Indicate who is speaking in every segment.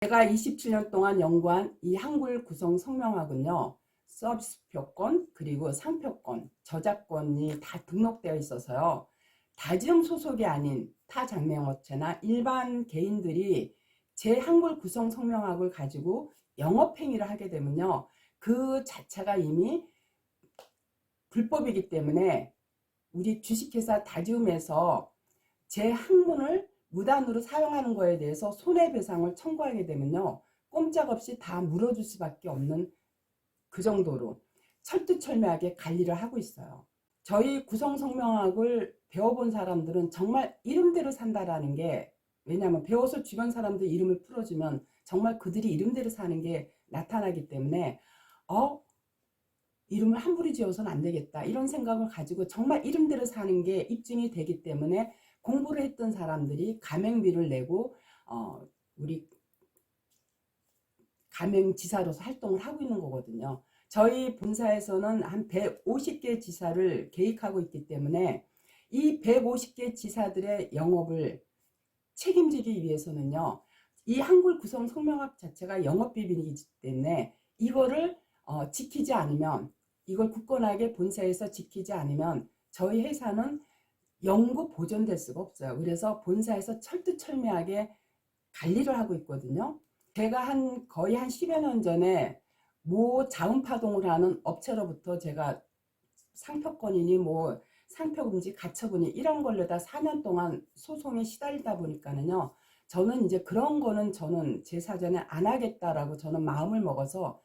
Speaker 1: 제가 27년 동안 연구한 이 한글 구성 성명학은요, 서비스표권 그리고 상표권, 저작권이 다 등록되어 있어서요, 다지음 소속이 아닌 타 장명업체나 일반 개인들이 제 한글 구성 성명학을 가지고 영업행위를 하게 되면요, 그 자체가 이미 불법이기 때문에 우리 주식회사 다지움에서 제 학문을 무단으로 사용하는 거에 대해서 손해배상을 청구하게 되면요, 꼼짝없이 다 물어줄 수밖에 없는 그 정도로 철두철미하게 관리를 하고 있어요. 저희 구성성명학을 배워본 사람들은 정말 이름대로 산다라는 게, 왜냐하면 배워서 주변 사람들 이름을 풀어주면 정말 그들이 이름대로 사는 게 나타나기 때문에 이름을 함부로 지어서는 안 되겠다, 이런 생각을 가지고 정말 이름대로 사는 게 입증이 되기 때문에 공부를 했던 사람들이 가맹비를 내고 우리 가맹지사로서 활동을 하고 있는 거거든요. 저희 본사에서는 한 150개 지사를 계획하고 있기 때문에 이 150개 지사들의 영업을 책임지기 위해서는요, 이 한글 구성 성명학 자체가 영업비밀이기 때문에 이거를 지키지 않으면, 이걸 굳건하게 본사에서 지키지 않으면 저희 회사는 영구 보존될 수가 없어요. 그래서 본사에서 철두철미하게 관리를 하고 있거든요. 제가 거의 한 10여 년 전에 모 자음파동을 하는 업체로부터 제가 상표권이니 뭐 상표금지 가처분이 이런 걸로 다 4년 동안 소송에 시달리다 보니까는요, 저는 이제 그런 거는 저는 제 사전에 안 하겠다라고 저는 마음을 먹어서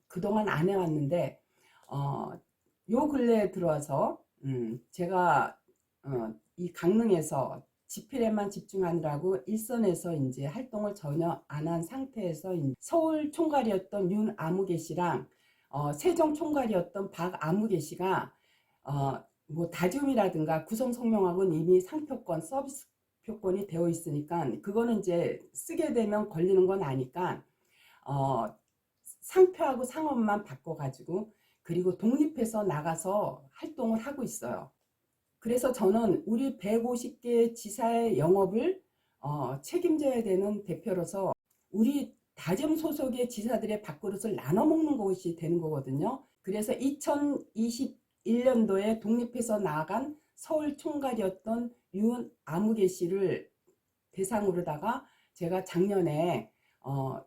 Speaker 1: 그동안 안 해왔는데, 요 근래에 들어와서 제가 이 강릉에서 집필에만 집중하느라고 일선에서 이제 활동을 전혀 안 한 상태에서 서울 총괄이었던 윤아무개 씨랑 세종 총괄이었던 박아무개 씨가 뭐 다줌이라든가 구성성명학은 이미 상표권, 서비스 표권이 되어 있으니까 그거는 이제 쓰게 되면 걸리는 건 아니까 상표하고 상업만 바꿔가지고 그리고 독립해서 나가서 활동을 하고 있어요. 그래서 저는 우리 150개 지사의 영업을 책임져야 되는 대표로서 우리 다점 소속의 지사들의 밥그릇을 나눠 먹는 것이 되는 거거든요. 그래서 2021년도에 독립해서 나간 서울 총괄이었던 윤아무개 씨를 대상으로다가 제가 작년에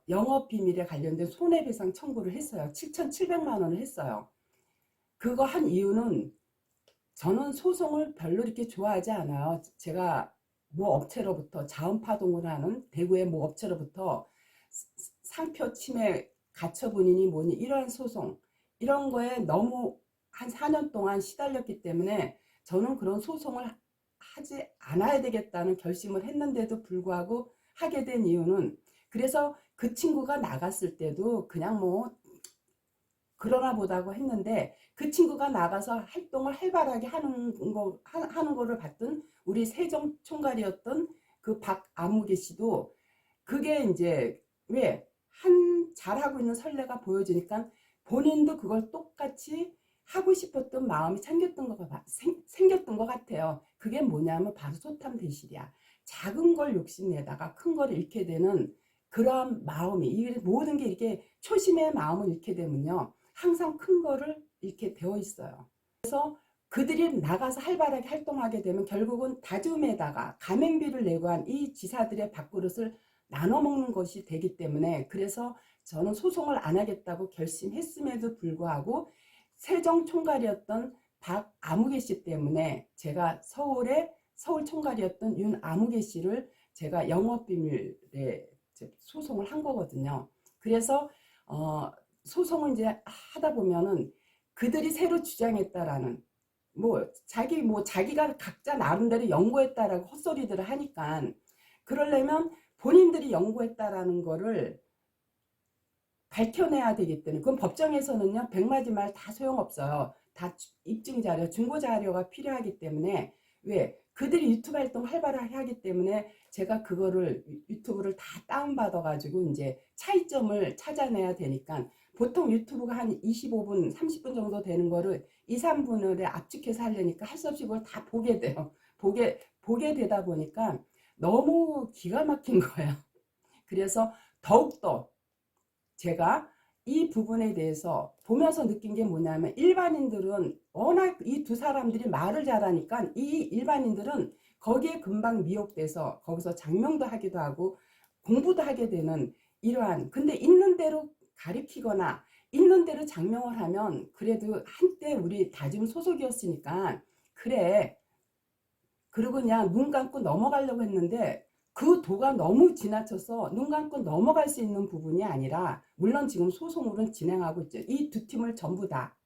Speaker 1: 영업비밀에 관련된 손해배상 청구를 했어요. 7,700만 원을 했어요. 그거 한 이유는 저는 소송을 별로 이렇게 좋아하지 않아요. 제가 모 업체로부터 자음파동을 하는 대구의 모 업체로부터 상표 침해 가처분이니 뭐니 이러한 소송, 이런 거에 너무 한 4년 동안 시달렸기 때문에 저는 그런 소송을 하지 않아야 되겠다는 결심을 했는데도 불구하고 하게 된 이유는, 그래서 그 친구가 나갔을 때도 그냥 뭐 그러나 보다고 했는데, 그 친구가 나가서 활동을 활발하게 하는 거를 봤던 우리 세종 총괄이었던 그 박아무개 씨도 그게 이제 왜 잘하고 있는 선례가 보여지니까 본인도 그걸 똑같이 하고 싶었던 마음이 생겼던 것 같아요. 그게 뭐냐면 바로 소탐대실이야. 작은 걸 욕심내다가 큰 걸 잃게 되는 그런 마음이, 모든 게 이렇게 초심의 마음을 잃게 되면요, 항상 큰 거를 잃게 되어 있어요. 그래서 그들이 나가서 활발하게 활동하게 되면 결국은 다줌에다가 가맹비를 내고 한 이 지사들의 밥그릇을 나눠 먹는 것이 되기 때문에, 그래서 저는 소송을 안 하겠다고 결심했음에도 불구하고 세종 총괄이었던 박아무개 씨 때문에 제가 서울 총괄이었던 윤아무개 씨를 제가 영업비밀에 소송을 한 거거든요. 그래서 소송을 이제 하다 보면은 그들이 새로 주장했다라는, 자기가 각자 나름대로 연구했다라고 헛소리들을 하니까, 그러려면 본인들이 연구했다라는 거를 밝혀내야 되기 때문에, 그건 법정에서는요 100마디 말 다 소용없어요. 다 입증 자료, 증거 자료가 필요하기 때문에, 왜 그들이 유튜브 활동 활발하게 하기 때문에 제가 그거를 유튜브를 다 다운받아 가지고 이제 차이점을 찾아내야 되니까, 보통 유튜브가 한 25분 30분 정도 되는 거를 2, 3분을 압축해서 하려니까 할 수 없이 그걸 다 보게 돼요. 보게 되다 보니까 너무 기가 막힌 거예요. 그래서 더욱더 제가 이 부분에 대해서 보면서 느낀 게 뭐냐면, 일반인들은 워낙 이 두 사람들이 말을 잘하니까 이 일반인들은 거기에 금방 미혹돼서 거기서 장명도 하기도 하고 공부도 하게 되는 이러한, 근데 있는 대로 가리키거나 있는 대로 장명을 하면, 그래도 한때 우리 다짐 소속이었으니까 그래 그리고 그냥 눈 감고 넘어가려고 했는데, 그 도가 너무 지나쳐서 눈 감고 넘어갈 수 있는 부분이 아니라, 물론 지금 소송으로는 진행하고 있죠. 이 두 팀을 전부 다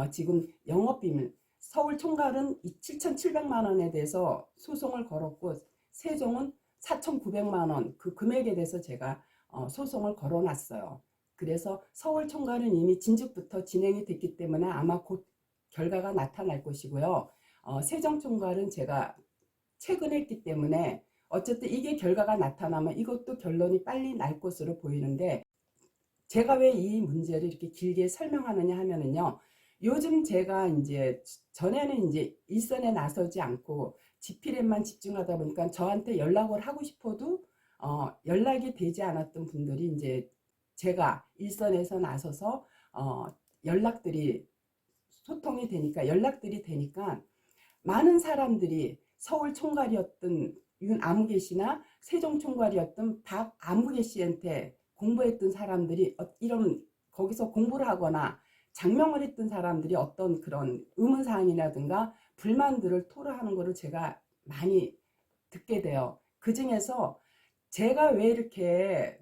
Speaker 1: 지금 영업비밀, 서울 총괄은 7,700만 원에 대해서 소송을 걸었고, 세종은 4,900만 원 그 금액에 대해서 제가 소송을 걸어놨어요. 그래서 서울 총괄은 이미 진즉부터 진행이 됐기 때문에 아마 곧 결과가 나타날 것이고요. 세종 총괄은 제가 최근에 했기 때문에 어쨌든 이게 결과가 나타나면 이것도 결론이 빨리 날 것으로 보이는데, 제가 왜 이 문제를 이렇게 길게 설명하느냐 하면은요, 요즘 제가 이제 전에는 이제 일선에 나서지 않고 지필에만 집중하다 보니까 저한테 연락을 하고 싶어도 연락이 되지 않았던 분들이, 이제 제가 일선에서 나서서 연락들이 소통이 되니까, 연락들이 되니까 많은 사람들이 서울 총괄이었던 윤아무개 씨나 세종 총괄이었던 박아무개 씨한테 공부했던 사람들이 이런 거기서 공부를 하거나 장명을 했던 사람들이 어떤 그런 의문사항이라든가 불만들을 토로하는 것을 제가 많이 듣게 돼요. 그 중에서 제가 왜 이렇게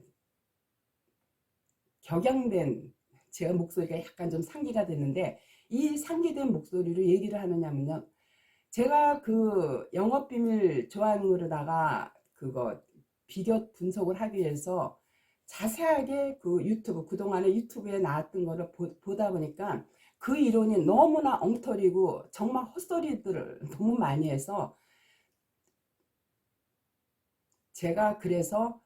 Speaker 1: 격양된, 제가 목소리가 약간 좀 상기가 됐는데, 이 상기된 목소리로 얘기를 하느냐면요, 제가 그 영업비밀 조항으로다가 그거 비교 분석을 하기 위해서 자세하게 그 유튜브, 그동안에 유튜브에 나왔던 거를 보다 보니까 그 이론이 너무나 엉터리고 정말 헛소리들을 너무 많이 해서, 제가 그래서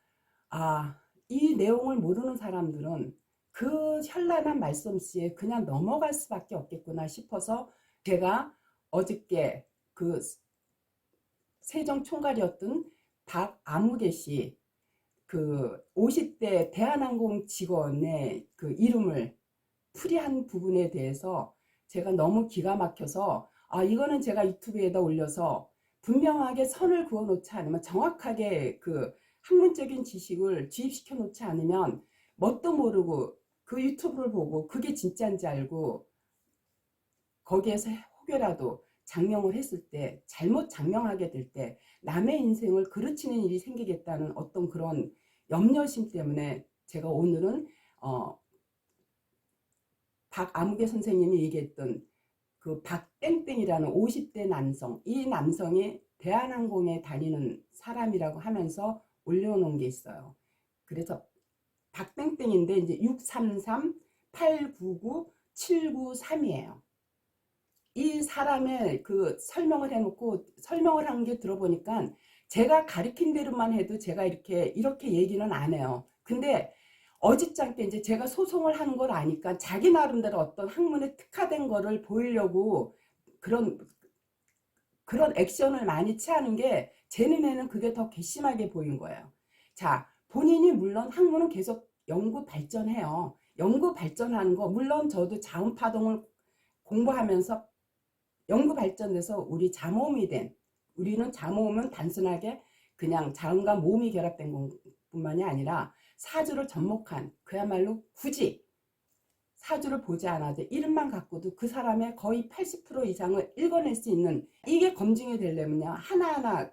Speaker 1: 이 내용을 모르는 사람들은 그 현란한 말씀씨에 그냥 넘어갈 수밖에 없겠구나 싶어서, 제가 어저께 그 세종 총괄이었던 박아무개 씨 그 50대 대한항공 직원의 그 이름을 풀이한 부분에 대해서 제가 너무 기가 막혀서, 이거는 제가 유튜브에다 올려서 분명하게 선을 그어 놓지 않으면, 정확하게 그 학문적인 지식을 주입시켜 놓지 않으면 뭣도 모르고 그 유튜브를 보고 그게 진짜인지 알고 거기에서 혹여라도 장명을 했을 때, 잘못 장명하게 될 때 남의 인생을 그르치는 일이 생기겠다는 어떤 그런 염려심 때문에, 제가 오늘은 박아무개 선생님이 얘기했던 그 박땡땡이라는 50대 남성, 이 남성이 대한항공에 다니는 사람이라고 하면서 올려놓은 게 있어요. 그래서 박땡땡인데 이제 633-899-793이에요. 이 사람의 그 설명을 해놓고, 설명을 한 게 들어보니까 제가 가리킨 대로만 해도 제가 이렇게 얘기는 안 해요. 근데 어짓잖게 이제 제가 소송을 하는 걸 아니까 자기 나름대로 어떤 학문에 특화된 거를 보이려고 그런 액션을 많이 취하는 게, 제 눈에는 그게 더 괘씸하게 보인 거예요. 자, 본인이 물론 학문은 계속 연구 발전해요. 연구 발전하는 거, 물론 저도 자음파동을 공부하면서 연구 발전돼서 우리는 잠모음은 단순하게 그냥 자음과 모음이 결합된 것뿐만이 아니라 사주를 접목한, 그야말로 굳이 사주를 보지 않아도 이름만 갖고도 그 사람의 거의 80% 이상을 읽어낼 수 있는, 이게 검증이 되려면요, 하나하나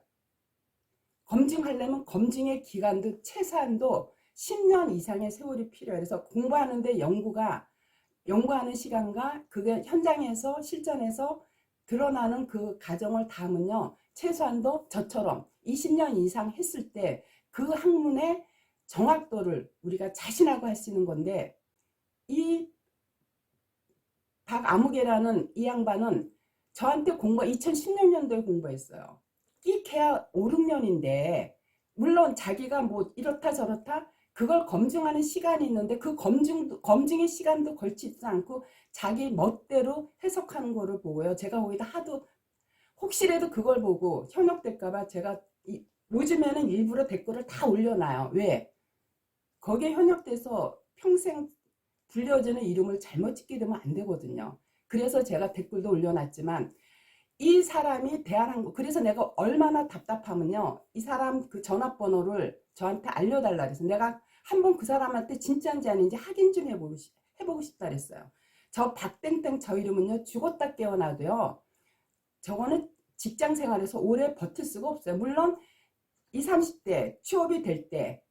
Speaker 1: 검증하려면 검증의 기간도 최소한도 10년 이상의 세월이 필요해요. 그래서 공부하는데 연구하는 시간과 그게 현장에서 실전에서 드러나는 그 과정을 담으면요, 최소한도 저처럼 20년 이상 했을 때 그 학문의 정확도를 우리가 자신하고 할 수 있는 건데, 이 박아무개라는 이 양반은 저한테 2016년도에 공부했어요. 끼케야 5, 6년인데, 물론 자기가 뭐 이렇다 저렇다 그걸 검증하는 시간이 있는데, 그 검증의 시간도 걸치지 않고 자기 멋대로 해석하는 거를 보고요, 제가 거기다 하도 혹시라도 그걸 보고 현혹될까봐 제가 요즘에는 일부러 댓글을 다 올려놔요. 왜? 거기에 현역돼서 평생 불려지는 이름을 잘못 짓게 되면 안 되거든요. 그래서 제가 댓글도 올려놨지만 이 사람이 대한항공, 그래서 내가 얼마나 답답하면요, 이 사람 그 전화번호를 저한테 알려달라 그래서 내가 한번 그 사람한테 진짜인지 아닌지 확인 좀 해보고 싶다 그랬어요. 저 박땡땡 저 이름은요, 죽었다 깨어나도요, 저거는 직장 생활에서 오래 버틸 수가 없어요. 물론 20, 30대 취업이 될 때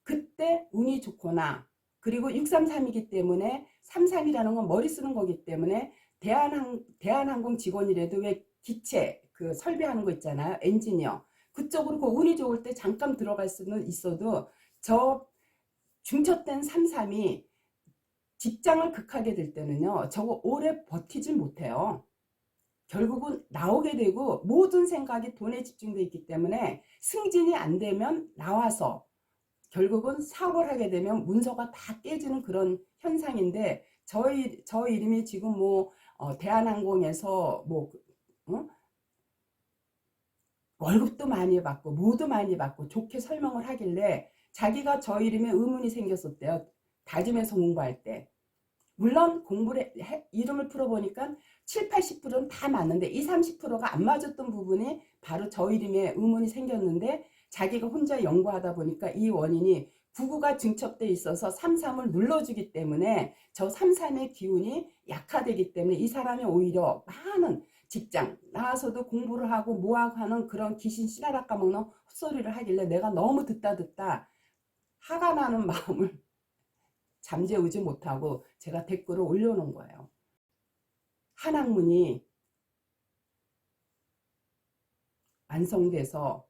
Speaker 1: 그때 운이 좋거나, 그리고 633이기 때문에 33이라는 건 머리 쓰는 거기 때문에 대한항공 직원이라도 왜 기체 그 설비하는 거 있잖아요. 엔지니어. 그쪽으로 그 운이 좋을 때 잠깐 들어갈 수는 있어도 저 중첩된 33이 직장을 극하게 될 때는요, 저거 오래 버티질 못해요. 결국은 나오게 되고 모든 생각이 돈에 집중돼 있기 때문에 승진이 안 되면 나와서 결국은 사고를 하게 되면 문서가 다 깨지는 그런 현상인데, 저 이름이 지금 뭐 대한항공에서 뭐 어? 월급도 많이 받고 뭐도 많이 받고 좋게 설명을 하길래 자기가 저 이름에 의문이 생겼었대요. 다짐해서 공부할 때. 물론 공부를 이름을 풀어보니까 7, 80%는 다 맞는데 20, 30%가 안 맞았던 부분이 바로 저 이름에 의문이 생겼는데, 자기가 혼자 연구하다 보니까 이 원인이 99가 증첩돼 있어서 33을 눌러주기 때문에 저 33의 기운이 약화되기 때문에 이 사람이 오히려 많은 직장 나와서도 공부를 하고 뭐하고 하는 그런 귀신 씨나라 까먹는 헛소리를 하길래 내가 너무 듣다 화가 나는 마음을 잠재우지 못하고 제가 댓글을 올려놓은 거예요. 한 학문이 완성돼서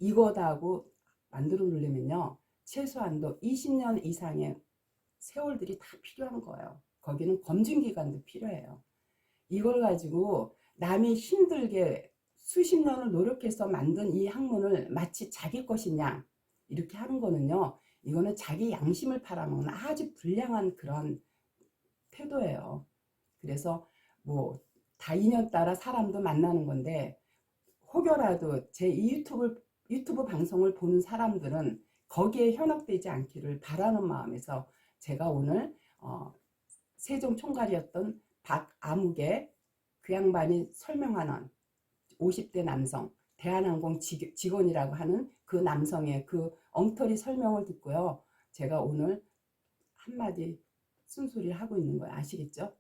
Speaker 1: 이거다 하고 만들어 놓으려면요, 최소한도 20년 이상의 세월들이 다 필요한 거예요. 거기는 검증 기간도 필요해요. 이걸 가지고 남이 힘들게 수십 년을 노력해서 만든 이 학문을 마치 자기 것이냐 이렇게 하는 거는요, 이거는 자기 양심을 팔아먹는 아주 불량한 그런 태도예요. 그래서 뭐 다 인연 따라 사람도 만나는 건데, 혹여라도 제 이 유튜브 방송을 보는 사람들은 거기에 현혹되지 않기를 바라는 마음에서 제가 오늘 세종 총괄이었던 박아무개 그 양반이 설명하는 50대 남성 대한항공 직원이라고 하는 그 남성의 그 엉터리 설명을 듣고요, 제가 오늘 한마디 쓴소리를 하고 있는 거예요. 아시겠죠?